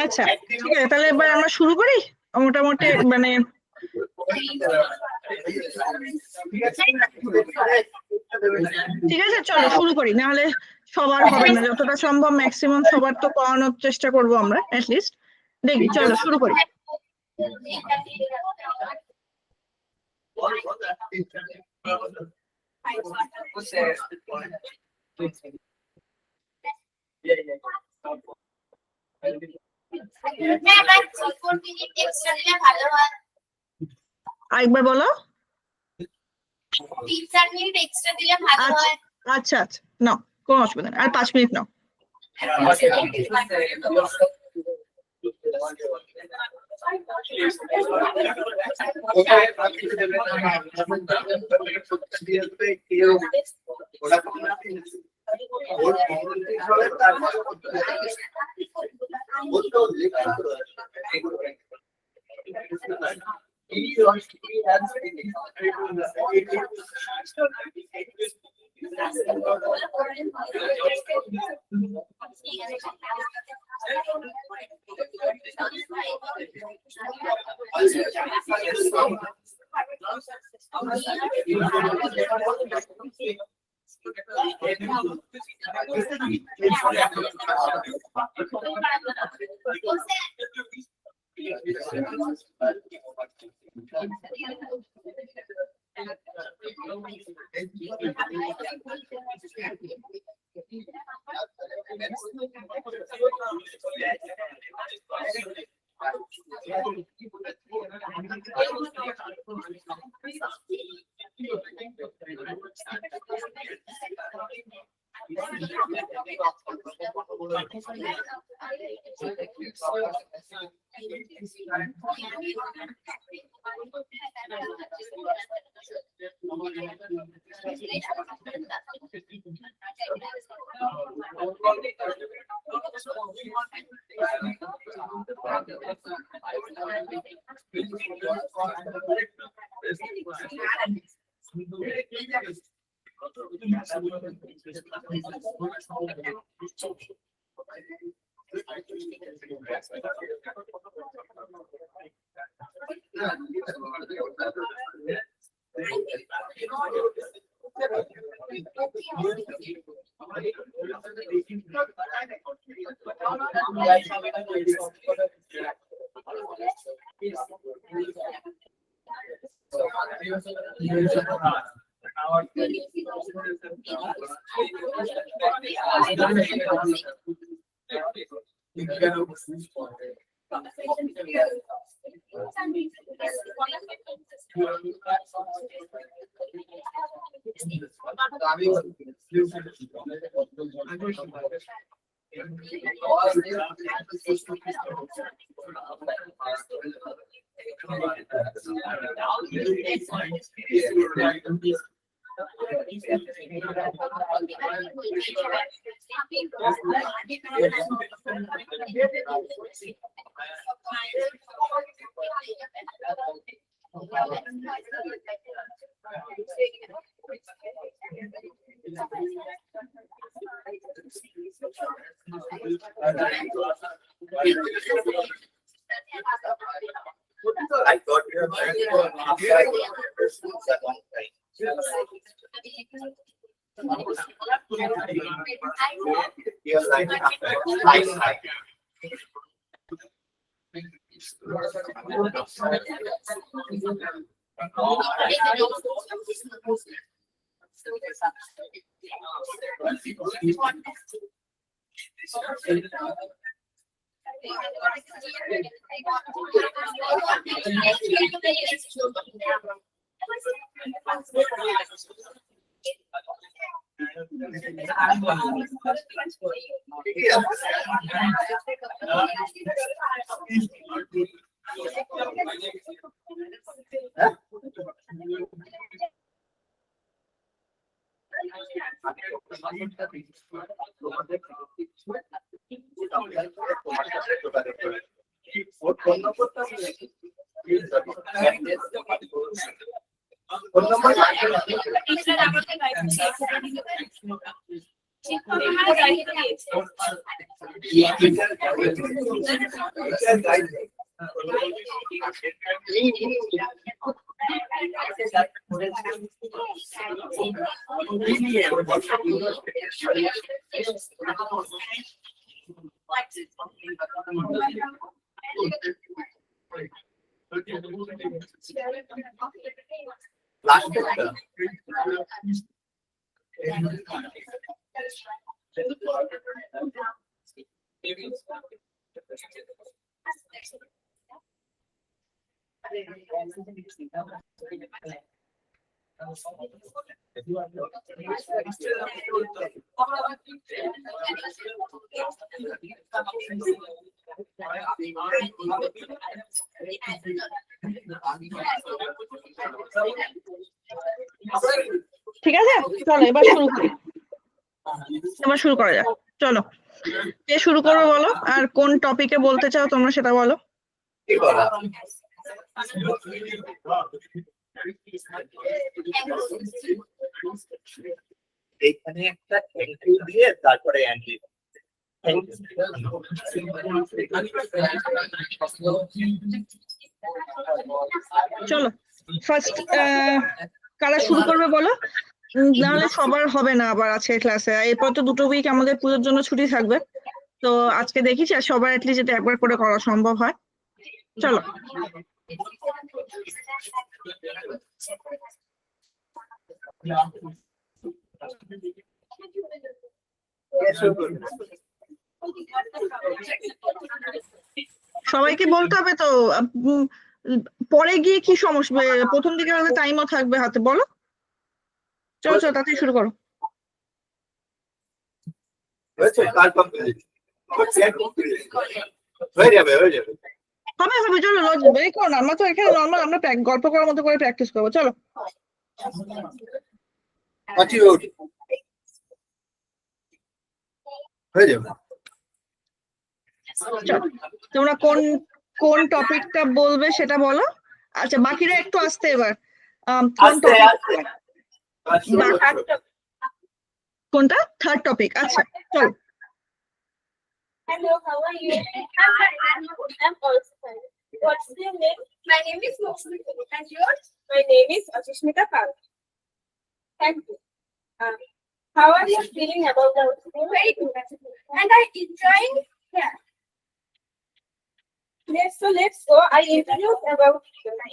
আচ্ছা ঠিক আছে, তাহলে এবার আমরা শুরু করি মোটামুটি মানে ঠিক আছে, চলো শুরু করি, নাহলে সবার হবে না, যতটা সম্ভব ম্যাক্সিমাম সবার তো করানোর চেষ্টা করবো আমরা, অ্যাটলিস্ট দেখি, চলো শুরু করি। আরেকবার বলো। 3-4 মিনিট এক্সট্রা দিলে ভালো হয়। আচ্ছা আচ্ছা, নাও কোনো অসুবিধা নেই, আর 5 minute now. I thought we were married for a long teacher আমাকে গাইড শিক্ষক আমাকে গাইড দিয়েছে ঠিক আছে, চলো এবার শুরু করি। এবার শুরু করা যাক, চলো কে শুরু করবে বলো, আর কোন টপিকে বলতে চাও তোমরা সেটা বলো। এখানে একটা এন্ট্রি দিয়ে তারপরে এন্ট্রি চলো ফার্স্ট কারা শুরু করবে বলো, নাহলে সবার হবে না আবার আজকে ক্লাসে। এরপর তো 2 উইক আমাদের পুজোর জন্য ছুটি থাকবে, তো আজকে দেখিছি আর সবার অ্যাটলিস্ট যেটা একবার করে করা সম্ভব হয়। চলো সবাইকে বলতে হবে তো, পরে গিয়ে কি সমস্যা, প্রথম দিকে হয়তো টাইমও থাকবে হাতে, বলো। চলো চলো তাড়াতাড়ি শুরু করো। হয়ে যাবে হয়ে যাবে হবে হবে, চলো এই করো না, আমরা তো এখানে নর্মাল আমরা গল্প করার মতো করে প্র্যাকটিস করবো, চলো। হয়ে যাবে চলো তোমরা কোন কোন টপিকটা বলবে সেটা বলো। আচ্ছা বাকিরা একটু আসতে এবার, কোন topic- কোনটা থার্ড টপিক, আচ্ছা চলো। Hello, how are you? I'm also fine. What's your name? My name is Moksmita. And yours? My name is Ashishmita Pal. Thank you. How are you feeling about the school? Very good. And I'm enjoying here. Let's go. I introduce about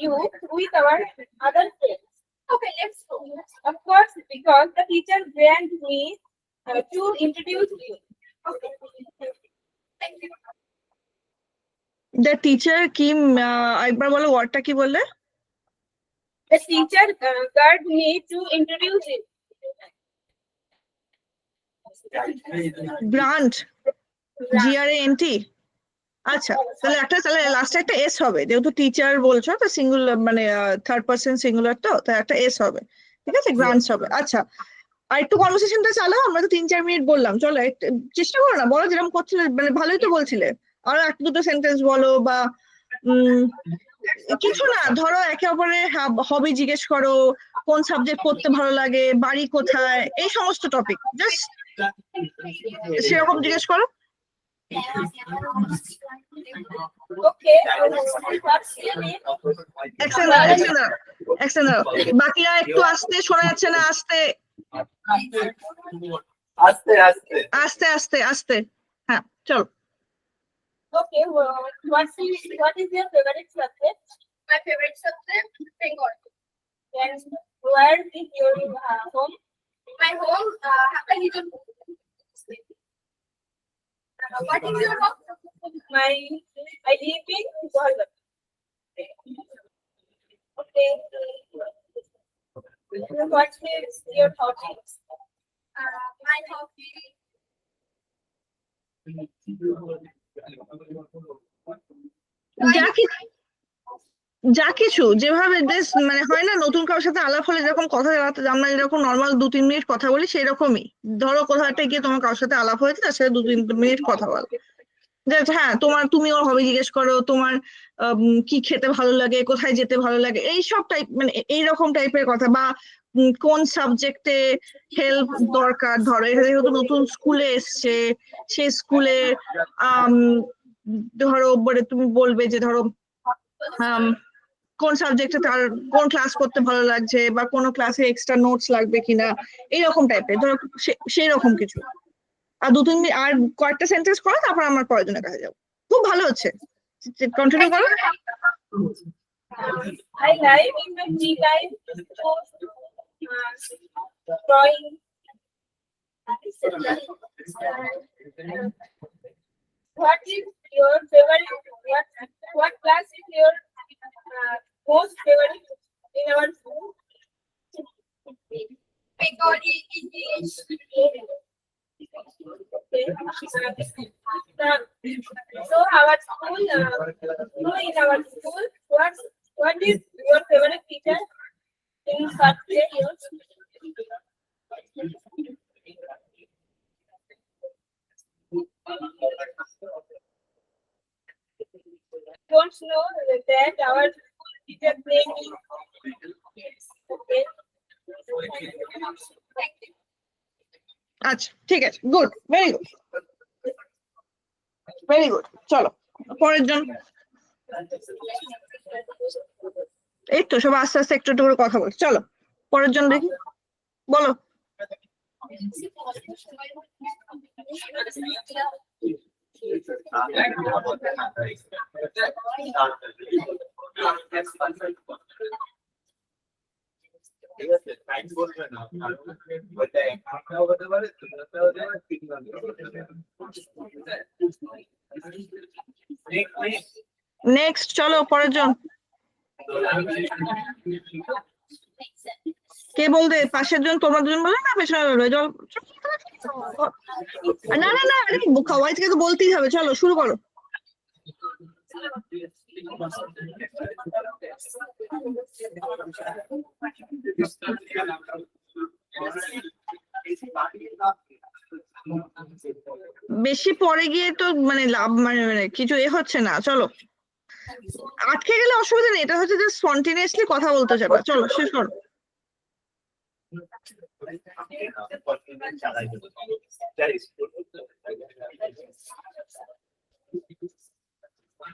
you with our other friends. Okay, let's go. Of course, because the teacher grant me to introduce you. Okay. Thank you. The teacher কি, একবার বলো ওয়ার্ডটা কি বললে? The teacher guard me to introduce you. Grant, GRANT। আচ্ছা তাহলে লাস্টে একটা এস হবে, যেহেতু টিচার বলছো তো সিঙ্গুলার মানে থার্ড পারসন সিঙ্গুলার, তো একটা এস হবে, ঠিক আছে, গ্রান্টস হবে। আচ্ছা আর একটু কনভারসেশনটা চালাও, আমরা তো 3-4 মিনিট বললাম, চলো চেষ্টা করো না, বলো যেরকম করছিলে, মানে ভালোই তো বলছিলে, আর একটা দুটো সেন্টেন্স বলো, বা কিছু না, ধরো একে অপরের হবি জিজ্ঞেস করো, কোন সাবজেক্ট পড়তে ভালো লাগে, বাড়ি কোথায়, এই সমস্ত টপিক জাস্ট সেরকম জিজ্ঞেস করো। Okay. What's your name? বাকিরা একটু আসতে, শোনা যাচ্ছে না, আসতে আস্তে আস্তে আস্তে আস্তে আস্তে, হ্যাঁ চলো। Okay. What is your favorite subject? My favorite subject, Bengal. And where is your home? My home, Happy. What is your home? I live in Goa. Okay. What is your hobby? My hobby. যা কিছু যেভাবে মানে হয় না, নতুন কারোর সাথে আলাপ হলে যেরকম কথা আমরা যেরকম নর্মাল 2-3 মিনিট কথা বলি, সেই রকমই ধরো কোথাও একটা গিয়ে তোমার কারোর সাথে আলাপ হয়েছে, তার সাথে 2-3 মিনিট কথা বলো, হ্যাঁ তুমি ওর হবি জিজ্ঞেস করো, তোমার কি খেতে ভালো লাগে, কোথায় যেতে ভালো লাগে, এই সব টাইপ মানে এইরকম টাইপের কথা। বা কোন সাবজেক্টে হেল্প দরকার, ধরো এটা যেহেতু নতুন স্কুলে এসছে, সেই স্কুলে ধরো তুমি বলবে যে ধরো কোন সাবজেক্টে তার কোন ক্লাস করতে ভালো লাগছে, বা কোন ক্লাসে এক্সট্রা নোটস লাগবে কিনা, এইরকম টাইপের ধরো সেই রকম কিছু। আর 2-3 আর কয়েকটা সেন্টেন্স করো, তারপর আমার পরের জন্য কাছে যাবো। খুব ভালো হচ্ছে, কন্টিনিউ করো। I like in my free time drawing. What is your favorite? What class is your most favorite in our school? Bengali, English. Okay. So our school, in our school, what is your favorite teacher in first grade? Yours? Don't know that our school teacher name is okay. Thank you. আচ্ছা ঠিক আছে, good, very good, very good. চলো পরের জন। এই তো সব আস্তে আস্তে একটু একটু করে কথা বলছি। চলো পরের জন দেখি, বলো। ঠিক আছে, টাইম বলবে না, ওইটা একটাও হতে পারে, দুটাও হতে পারে, তিনটাও হতে পারে। নেক্সট চলো পরের জন। কে বলবে? পাশের জন, তোমরা দুজন বলো না, পেছনে বলবে। না না না, আরে খাওয়াই থেকে তো বলতেই হবে। চলো শুরু করো। বেশি পরে গিয়ে তো মানে লাভ মানে কিছু হচ্ছে না। চলো আটকে গেলে অসুবিধা নেই, এটা হচ্ছে যে স্পন্টেনিয়াসলি কথা বলতে চাবা। চলো শেষ করো।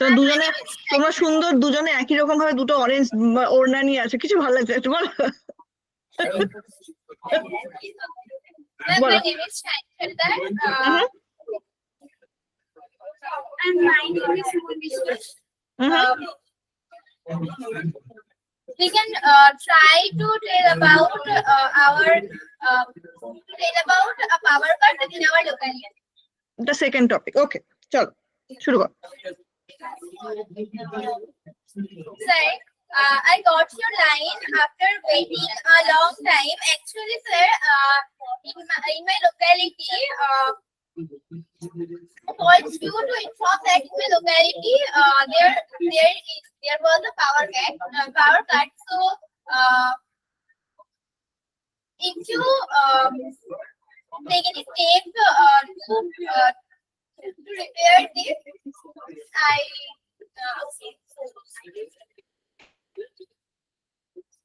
তো দুজনে তোমরা সুন্দর, দুজনে একই রকম ভাবে দুটো অরেঞ্জ ওড়না নিয়ে আছো, কিছু ভালো লাগছে একটু বলো। My name is Shankar. And my name is Monisha. We can try to tell about a power cut in our locality. The second topic. Okay, চলো শুরু করো। Sir, I got your line after waiting a long time. Actually, sir, in my locality, I called you to inform that in my locality, there was a power cut. So, if you take any step to repair this,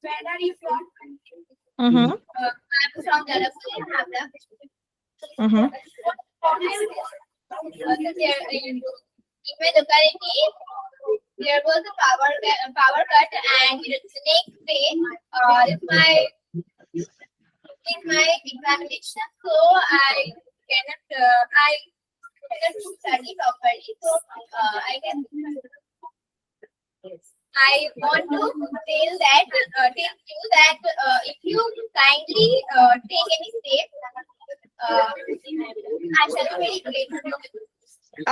where are you from? I'm from Jalapur, Habra. In my locality, there was a power cut, and the next day, in my examination, so I cannot study properly. So I want to tell you that if you kindly take any step, I shall be very grateful.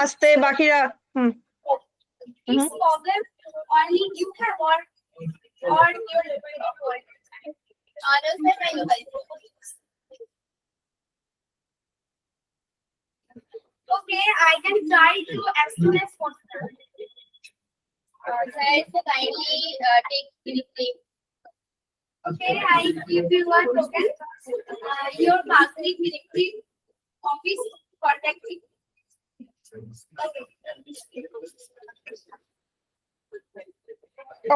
আস্তে বাকিরা। This problem only you have or your level. Okay, I can try to as soon as possible. Sir, so kindly take the. Okay, I give you a token. Your Bhagri Directory office contact me.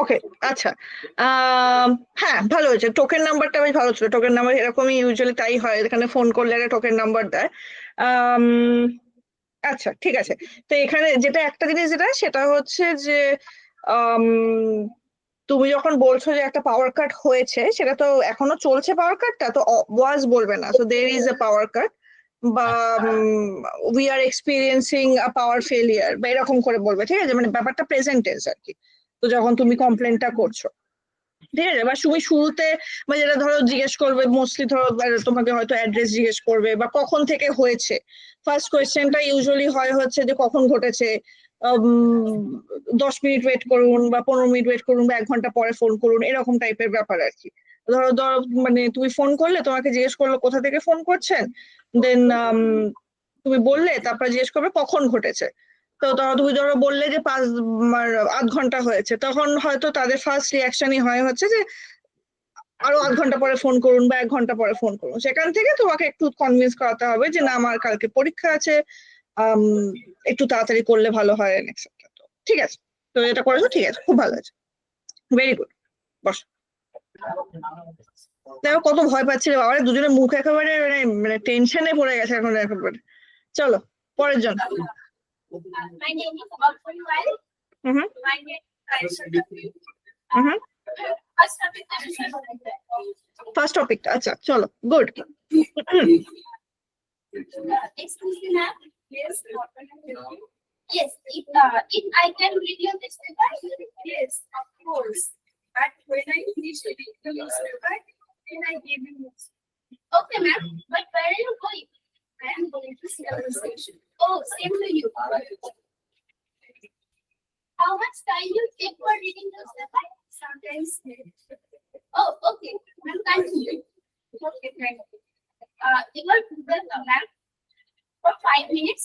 ওকে, আচ্ছা। হ্যাঁ, ভালো হয়েছে, token নাম্বারটা বেশ ভালো ছিল। Token number এরকমই usually তাই হয়, এখানে ফোন করলে একটা টোকেন নাম্বার দেয়। আম, আচ্ছা, ঠিক আছে। তো এখানে যেটা একটা জিনিস যেটা সেটা হচ্ছে যে আম, তুমি যখন বলছো যে একটা পাওয়ার কাট হয়েছে, সেটা তো এখনো চলছে, পাওয়ার কাটটা তো ওয়াজ বলবে না, সো দের ইজ এ পাওয়ার কাট, বা we are experiencing a power failure, বা এরকম করে বলবে, ঠিক আছে? মানে ব্যাপারটা প্রেজেন্ট টেন্স আর কি। তো যখন তুমি কমপ্লেনটা করছো, ঠিক আছে, বা তুমি শুরুতে বা যেটা ধরো জিজ্ঞেস করবে, মোস্টলি ধরো তোমাকে হয়তো অ্যাড্রেস জিজ্ঞেস করবে বা কখন থেকে হয়েছে। ফার্স্ট কোয়েশ্চেনটা ইউজুয়ালি হয় হচ্ছে যে কখন ঘটেছে, 10 মিনিট ওয়েট করুন বা 15 মিনিট ওয়েট করুন বা 1 ঘন্টা পরে ফোন করুন, এরকম টাইপের ব্যাপার আর কি। ধরো ধরো মানে তুমি ফোন করলে, তোমাকে জিজ্ঞেস করলো কোথা থেকে ফোন করছেন, দেন তুমি বললে, তারপরে জিজ্ঞেস করবে কখন ঘটেছে। তো তুমি ধরো বললে যে 8 ঘন্টা হয়েছে, তখন হয়তো তাদের ফার্স্ট রিয়াকশনই হয় হচ্ছে যে আরো 8 ঘন্টা পরে ফোন করুন বা 1 ঘন্টা পরে ফোন করুন। সেখান থেকে তোমাকে একটু কনভিন্স করাতে হবে যে না, আমার কালকে পরীক্ষা আছে, আম, একটু তাড়াতাড়ি করলে ভালো হয়, এটসেট্রা। তো ঠিক আছে, তো এটা করেছো, ঠিক আছে, খুব ভালো আছে, ভেরি গুড। বস। দেখো কত ভয় পাচ্ছিলে বাবা, দুজনের মুখ একেবারে মানে মানে টেনশনে পড়ে গেছে এখন একেবারে। চলো পরের জন। My name is Alfred Weil. Hmm My name is hmm First topic, I will say. First টপিকটা, আচ্ছা চলো, good. Excuse me, ma'am. Yes. Yes, if I can read your newspaper. Yes, of course. But when I finish reading the newspaper, then I give you notes. Okay, ma'am. But where are you going? I am going to see the station. Oh, same to you. How much time you take for reading newspaper? Sometimes. Oh, okay. Ma'am, continue. Okay, thank you. You are welcome, ma'am. For 5 minutes,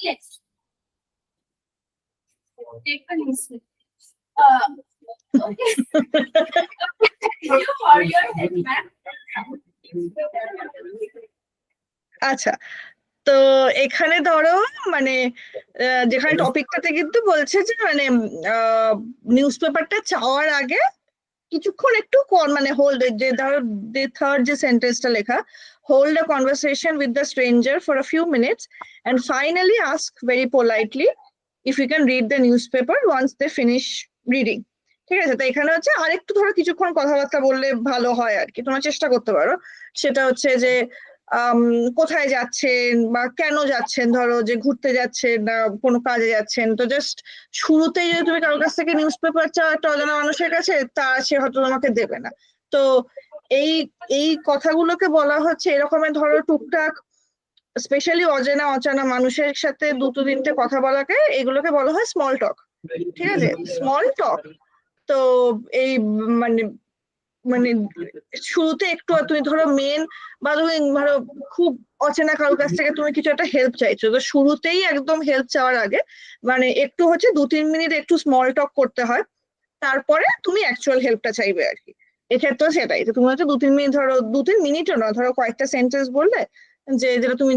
yes. Take the newspaper. Okay. Thank you for your help, ma'am. আচ্ছা, তো এখানে ধরো মানে যেখানে টপিকটাতে কিন্তু বলছে যে মানে নিউজ পেপারটা চাওয়ার আগে কিছুক্ষণ একটু মানে হোল্ড, যে ধরো থার্ড যে সেন্টেন্সটা লেখা, hold a conversation with the stranger for a few minutes and finally ask very politely if you can read the news paper once they finish reading. ঠিক আছে, তো এখানে হচ্ছে আরেকটু ধরো কিছুক্ষণ কথাবার্তা বললে ভালো হয় আর কি, তোমরা চেষ্টা করতে পারো। সেটা হচ্ছে যে কোথায় যাচ্ছেন বা কেন যাচ্ছেন, ধরো যে ঘুরতে যাচ্ছেন না কোনো কাজে যাচ্ছেন, তো জাস্ট শুরুতেই যদি তুমি কারোর কাছ থেকে নিউজ পেপার চাও একটা অজানা মানুষের কাছে, তা সে হয়তো তোমাকে দেবে না। তো এই এই কথাগুলোকে বলা হচ্ছে এরকমের ধরো টুকটাক, স্পেশালি অজানা অচানা মানুষের সাথে 2-3টে কথা বলাকে, এগুলোকে বলা হয় স্মল টক। ঠিক আছে, স্মল টক। তো এই মানে মানে শুরুতে একটু তুমি ধরো মেন, বা তুমি ধরো খুব অচেনা কারোর কাছ থেকে তুমি কিছু একটা হেল্প চাইছো, তো শুরুতেই একদম হেল্প চাওয়ার আগে মানে একটু হচ্ছে 2-3 মিনিট একটু স্মল টক করতে হয়, তারপরে তুমি অ্যাকচুয়াল হেল্পটা চাইবে আর কি। এক্ষেত্রে সেটাই, তো তুমি হচ্ছে 2-3 মিনিট, ধরো 2-3 মিনিটও না, ধরো কয়েকটা সেন্টেন্স বললে, যে যেটা তুমি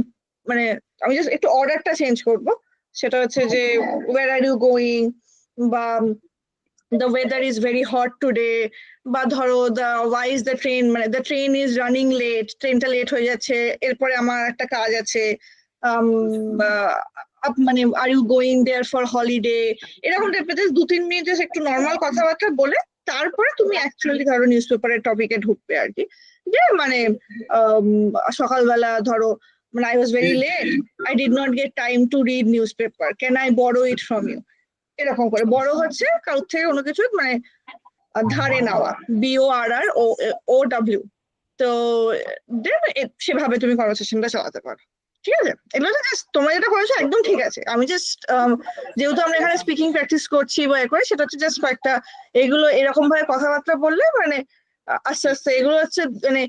মানে, আমি জাস্ট একটু অর্ডারটা চেঞ্জ করবো, সেটা হচ্ছে যে ওয়ার আর ইউ গোয়িং, বা the weather is very hot today, বা ধরো why is the train, মানে the train is running late, ট্রেনটা লেট হয়ে যাচ্ছে, এরপরে আমার একটা কাজ আছে, মানে are you going there for holiday, এরকম টাইপের 2-3 মিনিট জাস্ট একটু নর্মাল কথাবার্তা বলে তারপরে তুমি অ্যাকচুয়ালি ধরো নিউজ পেপারের টপিকে ঢুকবে আর কি। যে মানে সকালবেলা ধরো মানে I was very late, I did not get time to read newspaper, can I borrow it from you, এরকম করে। বড় হচ্ছে কারোর থেকে কোনো কিছু মানে ধারে নেওয়া, BORROW। তো দেন সেভাবে তুমি কনভারসেশনটা চালাতে পারো। ঠিক আছে, এগুলো তো জাস্ট তোমরা যেটা করেছো একদম ঠিক আছে। আমি জাস্ট যেহেতু আমরা এখানে স্পিকিং প্র্যাকটিস করছি বা করে, সেটা হচ্ছে জাস্ট কয়েকটা এগুলো এরকম ভাবে কথাবার্তা বললে মানে আস্তে আস্তে এগুলো হচ্ছে মানে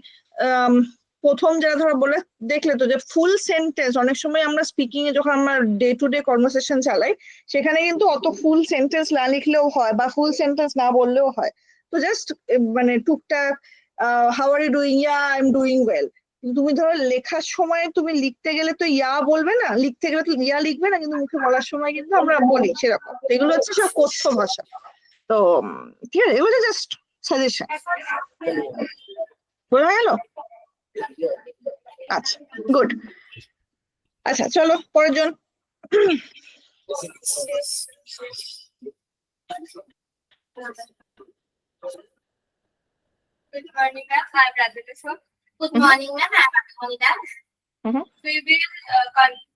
প্রথম যারা ধরো বলে দেখলে তো যে ফুল সেন্টেন্স, অনেক সময় আমরা স্পিকিং এ যখন আমরা ডে টু ডে কনভারসেশন চালাই, সেখানে কিন্তু অত ফুল সেন্টেন্স না লিখলেও হয় বা ফুল সেন্টেন্স না বললেও হয়। তো জাস্ট মানে টুকটাক how are you doing, yeah I am doing well, কিন্তু তুমি ধরো লেখার সময় তুমি লিখতে গেলে তো ইয়া বলবে না, লিখতে গেলে তো ইয়া লিখবে না, কিন্তু মুখে বলার সময় কিন্তু আমরা বলি সেরকম। তো এগুলো হচ্ছে সব কথ্য ভাষা। তো ঠিক আছে, এগুলো জাস্ট সাজেশন। বোঝা গেল? আচ্ছা, গুড। আচ্ছা চলো পরের জন। Good morning, ma'am. I'm Radhika Shah. Good morning, ma'am. I'm Akhonda. Mhm. We will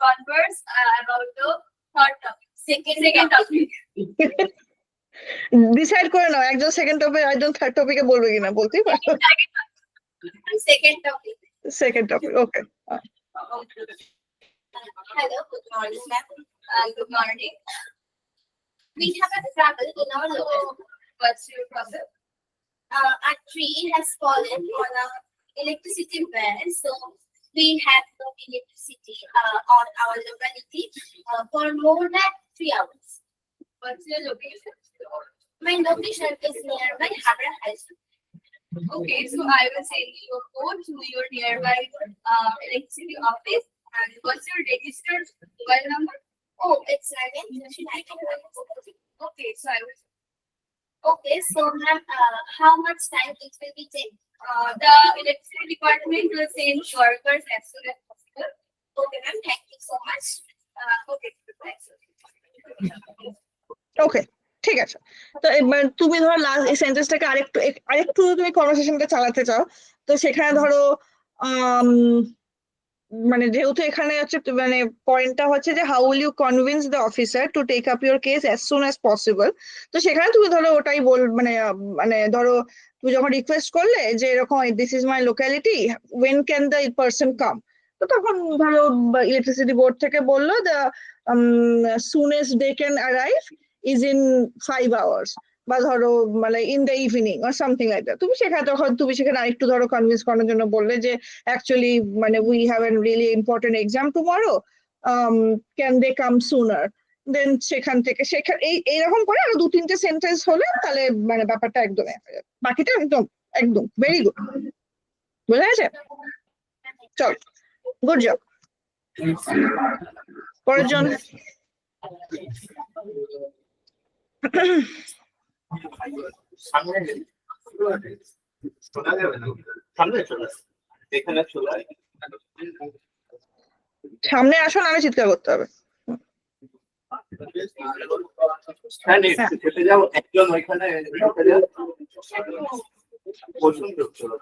converse about the third topic. Second topic. Decide করে নাও, একজন সেকেন্ড টপিক একজন থার্ড টপিকে বলবে কিনা, বলতেই পারো। Second topic. Second topic, okay. Hello, good morning, ma'am. Good morning. We have a trouble in our local pursuit process. A tree has fallen on our electricity van, so we have no electricity on our locality for more than 3 hours. What's your location? My location is nearby Habra High School. Okay, so I will send you a code to your nearby electricity office. And what's your registered mobile number? Oh, it's 939. Okay, so I will. Okay, so ma'am, how much time it will be take? The electricity department will send workers as soon as possible. Okay, ma'am, thank you so much. Okay, thanks. ওকে, ঠিক আছে। তো এবার তুমি ধরো last এই সেন্টেন্সটাকে আরেকটু তুমি কনভারসেশনটা চালাতে চাও, তো সেখানে ধরো মানে যেহেতু এখানে হচ্ছে মানে পয়েন্টটা হচ্ছে যে how will you convince the officer to take up your case as soon as possible. তো সেখানে তুমি ধরো ওটাই মানে ধরো তুমি যখন রিকোয়েস্ট করলে যে এরকম this is my locality, when can the person come, তো তখন ধরো ইলেকট্রিসিটি বোর্ড থেকে বললো the soonest they can arrive is in 5 hours, বা ধরো মানে in the evening or something like that. তুমি সেখানে আরেকটু ধরো কনভিন্স করার জন্য বললে যে অ্যাকচুয়ালি মানে we have an really important exam tomorrow, can they come sooner. Then সেখান থেকে এইরকম করে আরো 2-3টে সেন্টেন্স হলে তাহলে মানে ব্যাপারটা একদম বাকিটা একদম একদম ভেরি গুড। বোঝা গেছে? চল, গুড জব। পরের জন। সামনে শোনা যাবে না, সামনে চলে আসে। এখানে চলে আসে। সামনে আসো, নাহলে চিৎকার করতে হবে। হ্যাঁ, খেতে যাও, একজন ওইখানে ঢুকে যাও। বসুন তো, চলো।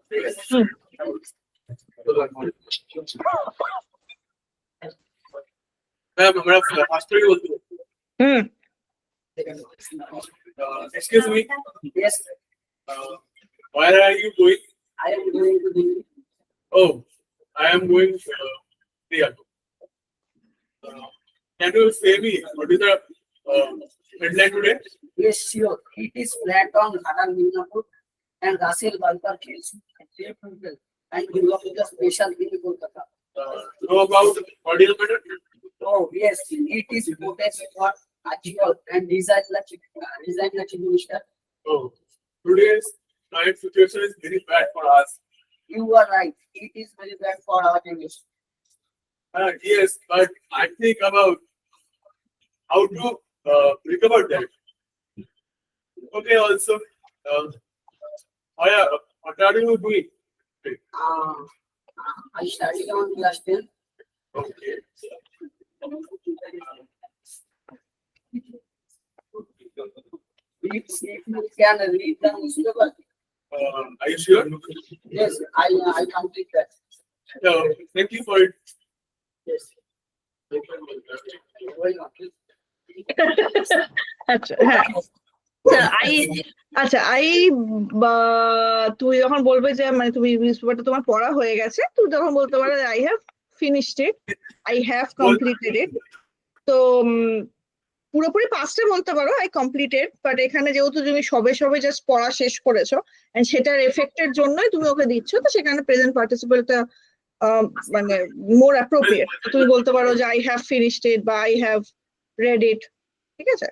ঠিক আছে। Ma'am, আমরা ফার্স্ট থেকে বলতে পারি। হুম। Excuse me. Yes, Where are you going? I am going to the. Oh, I am going Riyadh. Can you say me what is the headline today? Yes, sure. It is flat on Haran Midnapur and Russell Balkar case. And belong to the special in Kolkata. Know about audio matter? Oh, yes, it is footage for Ajio and design the chief minister. Oh, today's current situation is very bad for us. You are right. It is very bad for our generation. Yes, but I think about how to recover that. Okay, also, what are you doing? I studied on class 10. Okay. If you can read the newspaper. Are you sure? Yes, I complete that. Thank you for it. Yes. আচ্ছা, হ্যাঁ। তুই যখন বলবে যে মানে তুমি নিউজপেপারটা তোমার পড়া হয়ে গেছে, তুই তখন বলতে পারো I have finished it, I have completed it. তো পুরোপুরি পাস্টে বলতে পারো আই কমপ্লিটেড, বাট এখানে যেহেতু তুমি সবে জাস্ট পড়া শেষ করেছো এন্ড সেটার এফেক্টের জন্যই তুমি ওকে দিচ্ছ, তো সেখানে প্রেজেন্ট পার্টিসিপেলটা মানে মোর অ্যাপ্রোপ্রিয়েট। তুমি বলতে পারো যে আই হ্যাভ ফিনিশড ইট বা আই হ্যাভ রেড ইট। ঠিক আছে?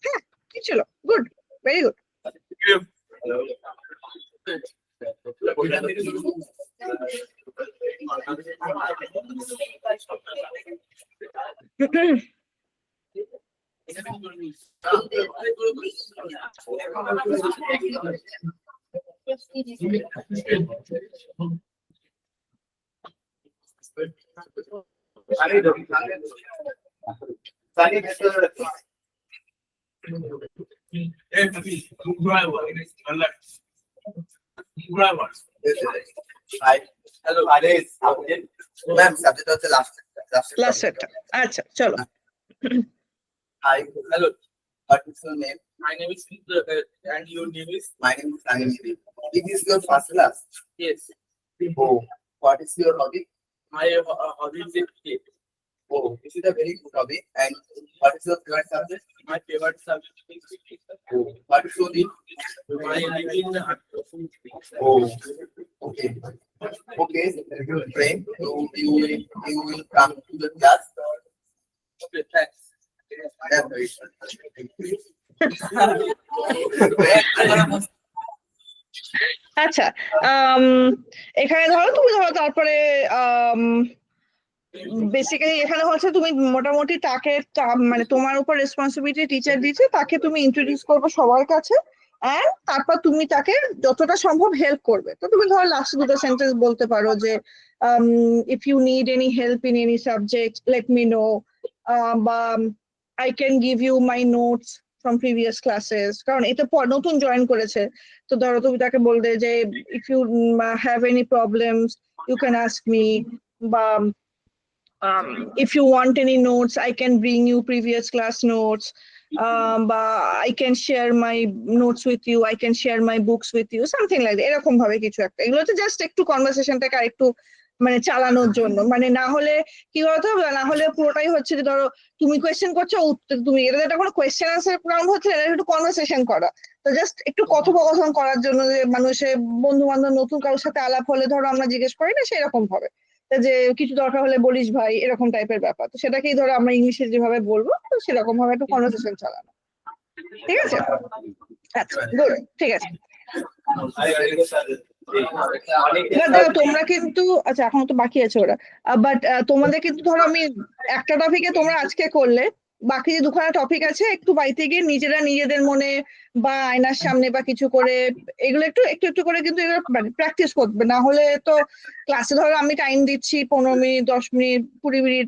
হ্যাঁ, ঠিক ছিল। Good, very good. Hello, ma'am, subject হচ্ছে last লাস্ট একটা আচ্ছা চলো Hi, hello. What is your name? My name is and your name is? My name is Anil. This is your first class. Yes. Oh, what is your hobby? My hobby is cricket. Oh, this is a very good hobby. And what is your favorite subject? My favorite subject is cricket. Oh, what is your name? I live in Oh, okay. Okay, friend, so you will come to the class. Okay, thanks. That's very আচ্ছা এখানে ধরো তুমি ধরো তারপরে basically এখানে হচ্ছে তুমি মোটামুটি তাকে মানে তোমার উপর রেসপন্সিবিলিটি টিচার দিচ্ছে, তাকে তুমি ইন্ট্রোডিউস করবে সবার কাছে এন্ড তারপর তুমি তাকে যতটা সম্ভব হেল্প করবে। তো তুমি ধরো লাস্ট দুটো সেন্টেন্স বলতে পারো যে if you need any help in any subject let me know, বা I can give you my notes from previous classes, কারণ এটা নতুন জয়েন করেছে। তো ধরো তুমি তাকে বলবে যে if you have any problems you can ask me, বা if you want any notes I can bring you previous class notes, বা I can share my notes with you, I can share my books with you, something like that, এরকম ভাবে কিছু একটা। এগুলো তো just একটু কনভারসেশনটাকে আরেকটু মানে চালানোর জন্য, মানে না হলে কি বলতো, না হলে পুরোটাই হচ্ছে যে ধরো তুমি কোয়েশ্চেন করছো তুমি এটা একটা কোনো কোয়েশ্চেন আনসার রাউন্ড হচ্ছে, এটা একটু কনভারসেশন করা। তো জাস্ট একটু কথোপকথন করার জন্য, যে মানুষের বন্ধু বান্ধব নতুন কারোর সাথে আলাপ হলে ধরো আমরা জিজ্ঞেস করি না সেরকম ভাবে যে কিছু দরকার হলে বলিস ভাই, এরকম টাইপের ব্যাপার। তো সেটাকেই ধরো আমরা ইংলিশে যেভাবে বলবো তো সেরকম ভাবে একটু কনভারসেশন চালানো, ঠিক আছে? আচ্ছা গুড, ঠিক আছে। এবার দেখো তোমরা কিন্তু, আচ্ছা এখন তো বাকি আছে ওরা, বাট তোমাদের কিন্তু ধরো আমি একটা টপিকে তোমরা আজকে করলে, বাকি যে দুখানা টপিক আছে একটু বাড়িতে গিয়ে নিজেরা নিজেদের মনে বা আয়নার সামনে বা কিছু করে এগুলো একটু একটু একটু করে কিন্তু এগুলো প্র্যাকটিস করবে। না হলে তো ক্লাসে ধরো আমি টাইম দিচ্ছি 15 মিনিট 10 মিনিট 20 মিনিট,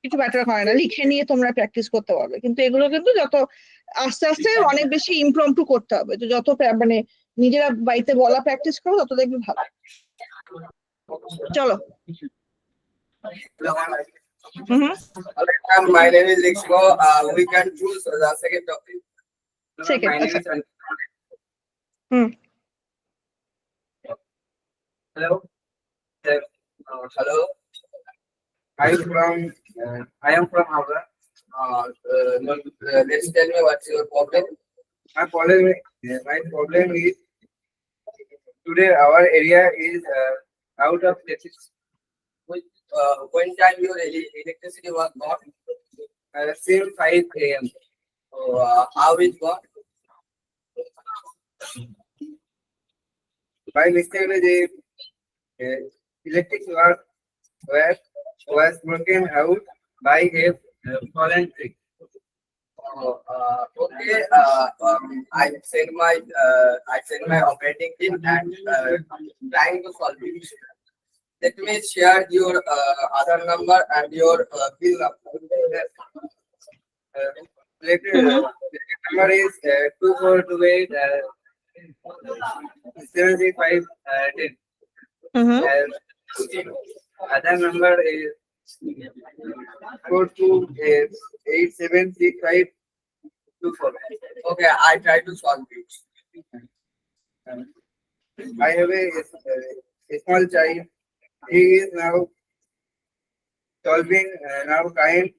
কিছু ব্যাটার হয় না, লিখে নিয়ে তোমরা প্র্যাকটিস করতে পারবে। কিন্তু এগুলো কিন্তু যত আস্তে আস্তে অনেক বেশি ইমপ্রম্পটু করতে হবে। তো যত মানে নিজেরা বাড়িতে বলা প্র্যাকটিস করো তত দেখবি ভালো। চলো। My name is Rixko. We can choose the second topic. Second, My name okay. is Anil. Hello. Hello. I am from Howrah. Let's tell me what's your problem. My problem is today our area is out of electricity. When time your electricity was gone? Same 5 a.m. So, how it gone? By mistake, the electric was broken out by a fallen tree. Okay. I send my operating team and trying to solve it. Let me share your Aadhaar number and your bill number. Number is 2428 73510. Other number is 42876524. Okay, I try to solve it. I have a small child. He is now solving trying to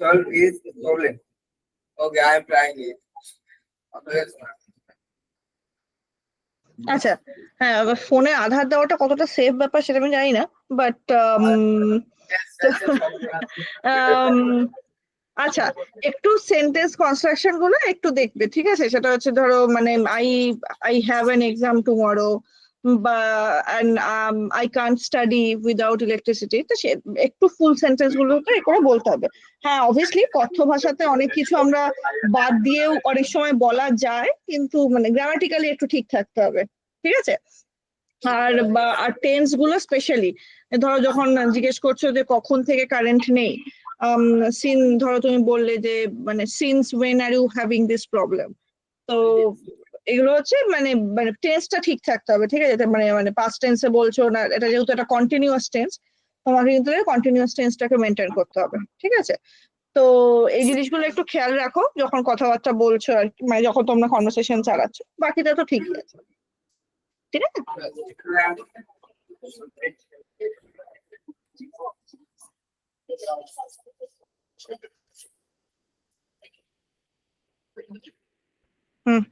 solve his problem. Okay, I am trying it. Okay. আচ্ছা হ্যাঁ, ফোনে আধার দেওয়াটা কতটা safe ব্যাপার সেটা আমি জানি না, বাট আচ্ছা একটু সেন্টেন্স কনস্ট্রাকশন গুলো একটু দেখবে, ঠিক আছে? সেটা হচ্ছে ধরো মানে I have an exam tomorrow, and I can't study without electricity, তো সে একটু ফুল সেন্টেন্স গুলো তো এ করে বলতে হবে। হ্যাঁ, অবভিয়াসলি কথ্য ভাষাতে অনেক কিছু আমরা বাদ দিয়েও অনেক সময় বলা যায়, কিন্তু মানে গ্রামাটিক্যালি একটু ঠিক থাকতে হবে, ঠিক আছে? আর টেন্স গুলো স্পেশালি ধরো যখন জিজ্ঞেস করছো যে কখন থেকে কারেন্ট নেই, ধরো তুমি বললে যে মানে since when are you having this problem, তো এগুলো হচ্ছে মানে মানে টেন্সটা ঠিক থাকতে হবে, ঠিক আছে? মানে মানে পাস্ট টেন্সে বলছো না, এটা যেহেতু একটা কন্টিনিউয়াস টেন্স, তোমাকে কিন্তু কন্টিনিউয়াস টেন্সটাকে মেনটেন করতে হবে, ঠিক আছে? তো এই জিনিসগুলো একটু খেয়াল রাখো যখন কথাবার্তা বলছো আর কি, মানে যখন তোমরা কনভারসেশন চালাচ্ছ। বাকিটা তো ঠিকই আছে, ঠিক আছে? হুম।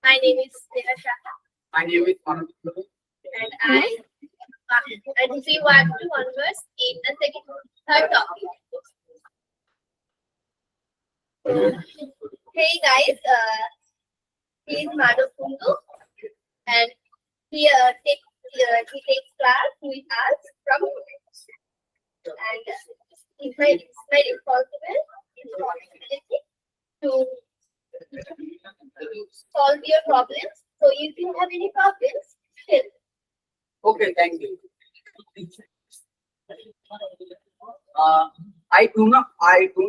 My name is Neha Shah, My name is Manoj. and we want to converse in the third topic. Hey guys, he is Madhav Kundu, and he takes class with us from and it's my responsibility to solve your problems. So if you have any problems, tell. Okay, thank you. I do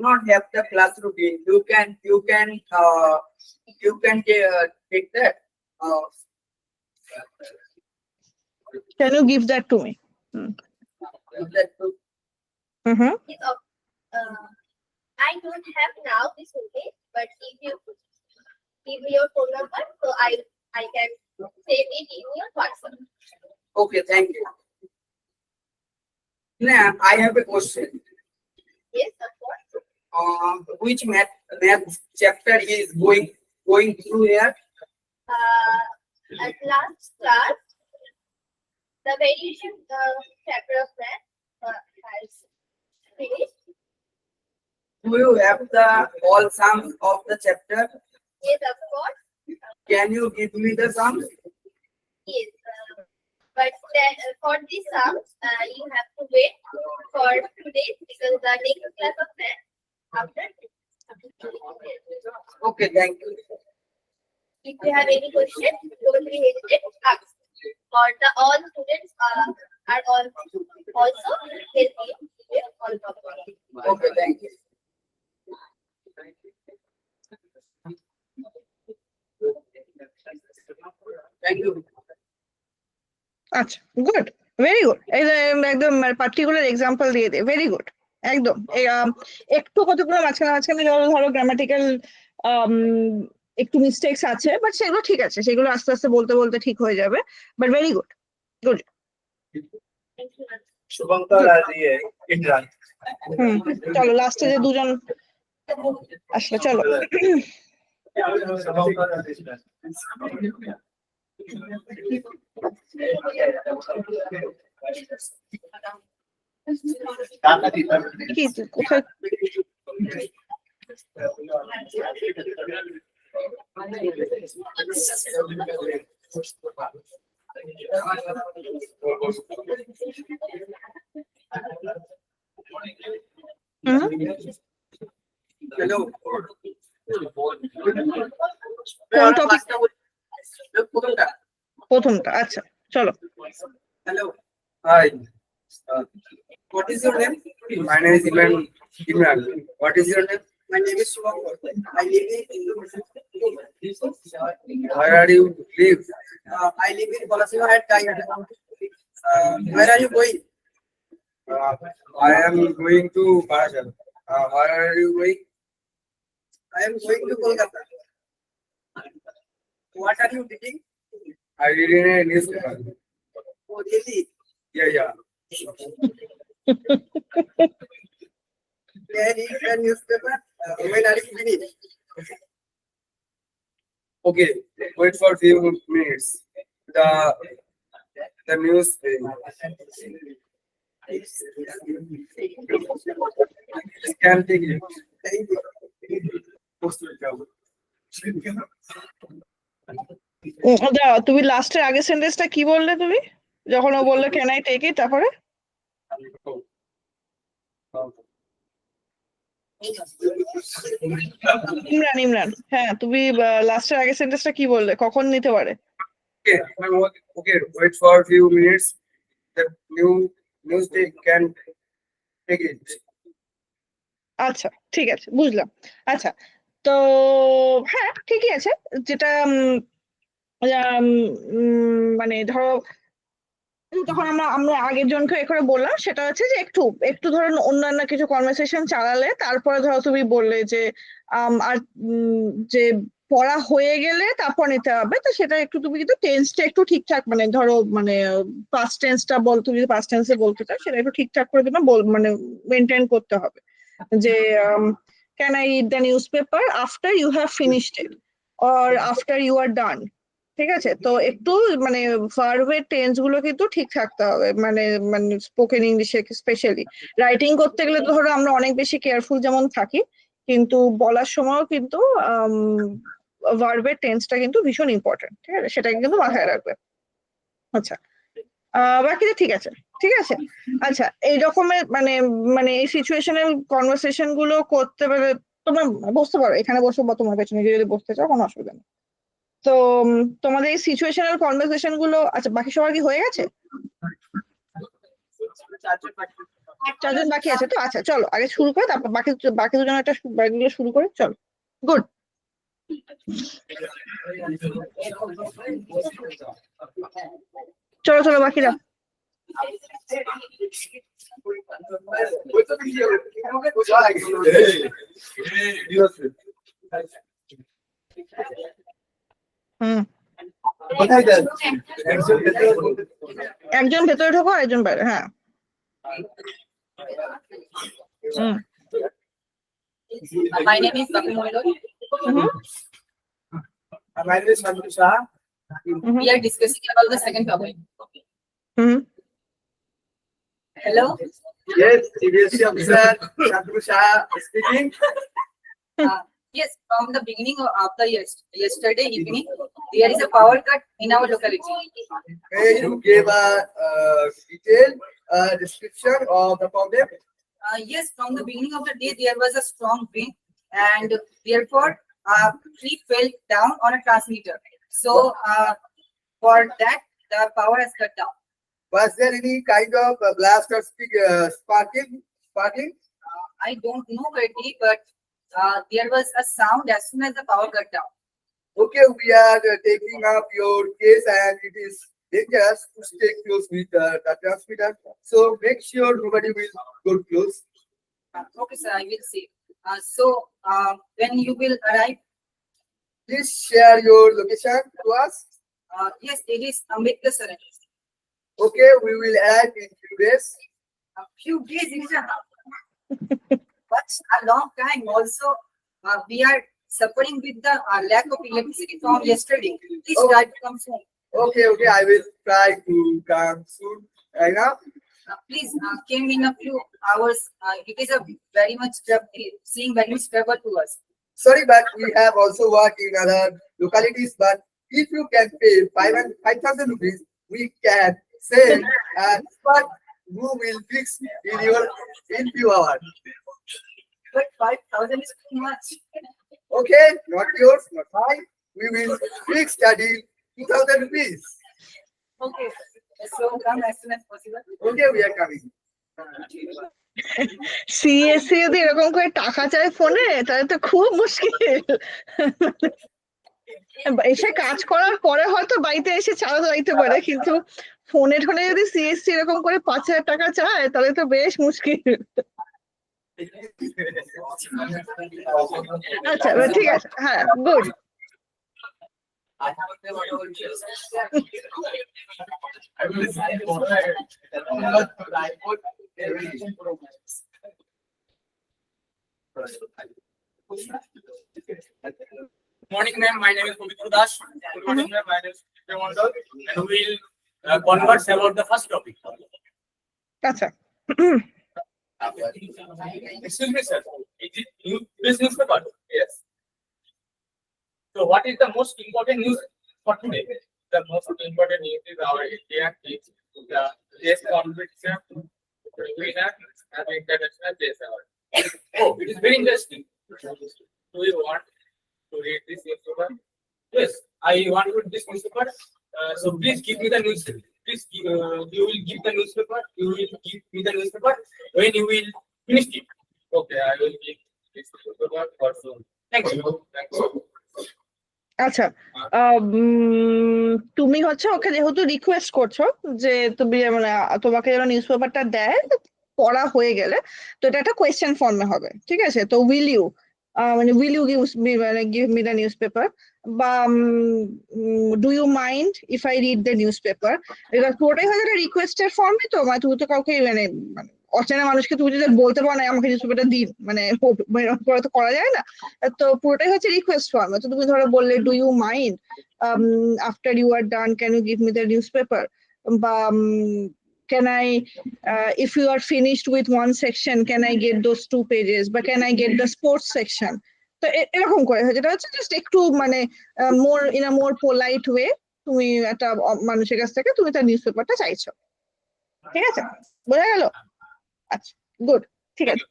not have the class routine. You can take that. Can you give that to me? That to Mm-hmm. I don't have now this okay, but if you give me your phone number, so I can save it in your WhatsApp. Okay, thank you. Now I have a question. Yes, of course. Which math chapter is going through here? At last class, the variation chapter of math has finished. Do you have the all sums of the chapter? Yes, of course. Can you give me the sums? Yes. But then, for this sums, you have to wait for 2 days because the next class of math after. Okay, thank you. If you have any questions, don't be hesitant to ask. Or all students are all also help you with all problems. Okay, thank you. Thank you. আচ্ছা, good, very good. একদম particular example দিয়ে দে, very good, একদম। একটু কতগুলো মাঝখানে ধরো grammatical একটু mistakes আছে, বাট সেগুলো ঠিক আছে, সেগুলো আস্তে আস্তে বলতে বলতে ঠিক হয়ে যাবে, but very good, good. Thank you. Shubhankar as Indra. চলো লাস্টে যে দুজন আসলে, চলো। Shubhankar as Indra. কি কোথায়? Hello. কোন topic? প্রথমটা। প্রথমটা, আচ্ছা চলো। Hello. Hi. What is your name? My name is Imran. What is your name? My name is Shubhankar. I live in Where are you live? I live in Balasima at Kayada. Where are you going? I am going to Barajan. Where are you going? I am going to Kolkata. What are you reading? I read in a newspaper. Oh, really? Yeah. Can you read a newspaper? When are you reading? Okay, wait for a few minutes. The news. Can take it. Thank you. তুমি লাস্টের আগের সেন্টেন্সটা কি বললে তুমি, যখন ও বললো can I take it, তারপরে ইমরান, হ্যাঁ তুমি লাস্টের আগের সেন্টেন্সটা কি বললে, কখন নিতে পারে? Okay, wait for a few minutes. The new state can take it. আচ্ছা ঠিক আছে, বুঝলাম। আচ্ছা, তো হ্যাঁ ঠিকই আছে, যেটা মানে ধরো তখন আমরা আগের জনকে এ করে বললাম, সেটা হচ্ছে যে একটু একটু ধরো অন্যান্য কিছু কনভারসেশন চালালে, তারপরে ধরো তুমি বললে যে আর যে পড়া হয়ে গেলে তারপর নিতে হবে, তো সেটা একটু তুমি কিন্তু টেন্সটা একটু ঠিকঠাক, মানে ধরো মানে পাস্ট টেন্সটা বল, তুমি যদি পাস্ট টেন্সে বলতে চাও সেটা একটু ঠিকঠাক করে দেবে, মানে মেনটেন করতে হবে যে can I read the news paper after you have finished it or after you are done. ঠিক আছে, তো একটু মানে ভার্বের টেন্স গুলো কিন্তু ঠিক থাকতে হবে, মানে মানে স্পোকেন ইংলিশে স্পেশালি। রাইটিং করতে গেলে তো ধরো আমরা অনেক বেশি কেয়ারফুল যেমন থাকি, কিন্তু বলার সময়ও কিন্তু ভার্বের টেন্সটা কিন্তু ভীষণ ইম্পর্টেন্ট। ঠিক আছে, সেটাকে কিন্তু মাথায় রাখবে। আচ্ছা, বাকিটা ঠিক আছে, ঠিক আছে। আচ্ছা, এই রকমের মানে মানে এই সিচুয়েশনাল কনভারসেশন গুলো করতে পারে, তোমরা বসতে পারো এখানে, বসো বা তোমার পেছনে গিয়ে যদি বসতে চাও কোনো অসুবিধা নেই। তো তোমাদের এই সিচুয়েশনাল কনভারসেশন গুলো, আচ্ছা বাকি সবার কি হয়ে গেছে? চারজন বাকি আছে তো, আচ্ছা চলো আগে শুরু করে তারপর বাকি বাকি দুজন একটা বাকিগুলো শুরু করে, চলো। গুড, চলো চলো বাকিরা। হুম, একজন ভেতরে ঢোকো আর একজন বাইরে, হ্যাঁ। হুম, My name is Baku Moidor. Hmm, My name is Sanju Shah. Hmm, We are discussing about the second topic. Hmm, Hello. Yes, CBSE officer Sanju Shah speaking. Yes, from the beginning of the yesterday evening, there is a power cut in our locality. May you give a detailed description of the problem? Yes, from the beginning of the day, there was a strong wind, and therefore, tree fell down on a transmitter. So, for that, the power has cut down. Was there any kind of blast or sparking? I don't know correctly, but there was a sound as soon as the power cut down. Okay, we are taking up your case and it is dangerous to stay close with the transmitter. So make sure nobody will go close. Okay, sir, I will see. So, when you will arrive, Please share your location to us. yes, it is Ambedkar Surrender. Okay, we will arrive in few days. A few days, it is but a long time. Also, we are suffering with the lack of electricity from yesterday. Please Oh. try to come soon. Okay, I will try to come soon. Right now. Please came in a few hours. It is a very much seeing very much trouble to us. Sorry, but we have also worked in other localities. But if you can pay 5,000 rupees, we can send and but who will fix in few hours. But 5,000 is too much. Okay, not yours, not mine. We will fix the deal 2,000 rupees. Okay, so come as soon as possible. Okay, we are coming. CSC যদি এরকম করে টাকা চায় ফোনে, তাহলে তো খুব মুশকিল। এসে কাজ করার পরে হয়তো বাড়িতে এসে চালাতে যাইতে পারে, কিন্তু ফোনে টোনে যদি সিএসসি এরকম করে 5,000 টাকা চায়, তাহলে তো বেশ মুশকিল। আচ্ছা ঠিক আছে, হ্যাঁ good. Morning, ma'am. My name is Pavitra Das. Good morning, ma'am. My name is Vijay Mandal. And we will converse about the first topic. আচ্ছা, Excuse me, sir. Is it this newspaper? Yes. So what is the most important news for today? The most important news is our India team, the chess competition winner and international chess award. Oh, it is very interesting. Do you want to read this newspaper? Yes, I want to read this newspaper. So please give me the newspaper. Please, you will give the newspaper. You will give me the newspaper when you will finish it. Okay, I will give this newspaper for soon. Thank you. Thank you. আচ্ছা তুমি হচ্ছে ওকে যেহেতু request করছো যে তুমি মানে তোমাকে যেন নিউজ পেপারটা দেয় পড়া হয়ে গেলে, তো এটা একটা কোয়েশ্চেন ফর্মে হবে, ঠিক আছে? তো উইল ইউ মানে will you give me the news paper, বা do you mind if I read the news paper. এবার পুরোটাই হয়তো একটা রিকোয়েস্টের ফর্মে, তো মানে তুমি তো কাউকে মানে অচেনা মানুষকে তুমি যদি বলতে পারো না আমাকে নিউজ পেপারটা দিন, মানে এরকম করে তো করা যায় না। তো পুরোটাই হচ্ছে রিকোয়েস্ট ফর্মে। তো তুমি ধরো বললে do you mind after you are done can you give me the news paper, বা can I if you are finished with one section can I get those 2 pages, বা can I get the sports section? তো এরকম করে যেটা হচ্ছে just একটু মানে more in a more polite way তুমি একটা মানুষের কাছ থেকে তুমি তার নিউজ পেপারটা চাইছো, ঠিক আছে? বোঝা গেল? আচ্ছা, গুড, ঠিক আছে।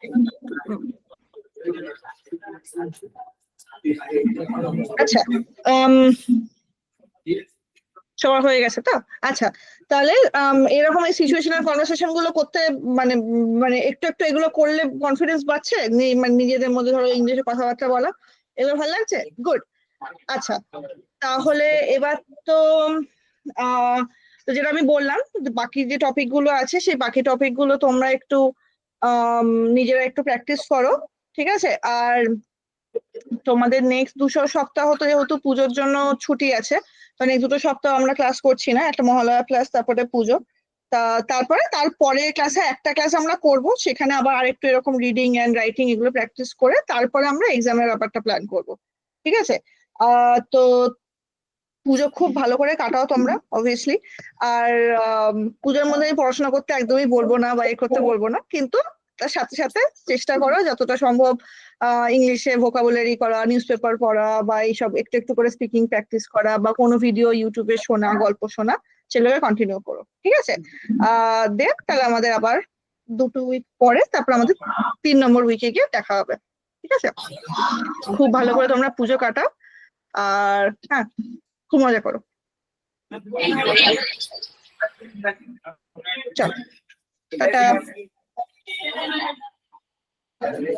আচ্ছা, সবার হয়ে গেছে তো? আচ্ছা, তাহলে এরকম এই সিচুয়েশনাল কনভারসেশন গুলো করতে মানে মানে একটু একটু এগুলো করলে কনফিডেন্স বাড়ছে, মানে নিজেদের মধ্যে ধরো ইংলিশে কথাবার্তা বলা, এগুলো ভালো লাগছে? গুড। আচ্ছা, তাহলে এবার তো তো যেটা আমি বললাম বাকি যে টপিক গুলো আছে সেই বাকি টপিক গুলো তোমরা একটু নিজেরা একটু প্র্যাকটিস করো, ঠিক আছে? আর তোমাদের নেক্সট 2 সপ্তাহ তো যেহেতু পুজোর জন্য ছুটি আছে, মানে 2 সপ্তাহ আমরা ক্লাস করছি না, একটা মহালয়া ক্লাস তারপরে পুজো, তারপরে ক্লাসে একটা ক্লাস আমরা করব, সেখানে আবার আরেকটু এরকম রিডিং এন্ড রাইটিং এগুলো প্র্যাকটিস করে তারপরে আমরা এক্সামের ব্যাপারটা প্ল্যান করব, ঠিক আছে? তো পুজো খুব ভালো করে কাটাও তোমরা অবভিয়াসলি। আর পুজোর মধ্যে আমি পড়াশোনা করতে একদমই বলবো না বা এ করতে বলবো না, কিন্তু তার সাথে সাথে চেষ্টা করো যতটা সম্ভব ইংলিশে ভোকাবুলারি করা, নিউজ পেপার পড়া, বা এইসব একটু একটু করে স্পিকিং প্র্যাকটিস করা, বা কোনো ভিডিও ইউটিউবে শোনা, গল্প শোনা, সেগুলোকে কন্টিনিউ করো, ঠিক আছে? দেখ তাহলে আমাদের আবার 2 উইক পরে তারপর আমাদের 3 নম্বর উইকে গিয়ে দেখা হবে, ঠিক আছে? খুব ভালো করে তোমরা পুজো কাটাও, আর হ্যাঁ খুব মজা করো। চল টাটা। Thank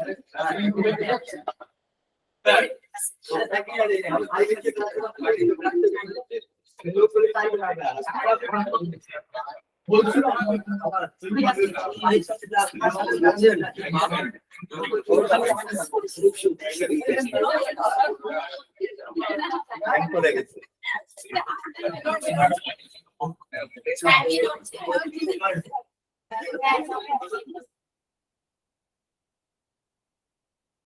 you.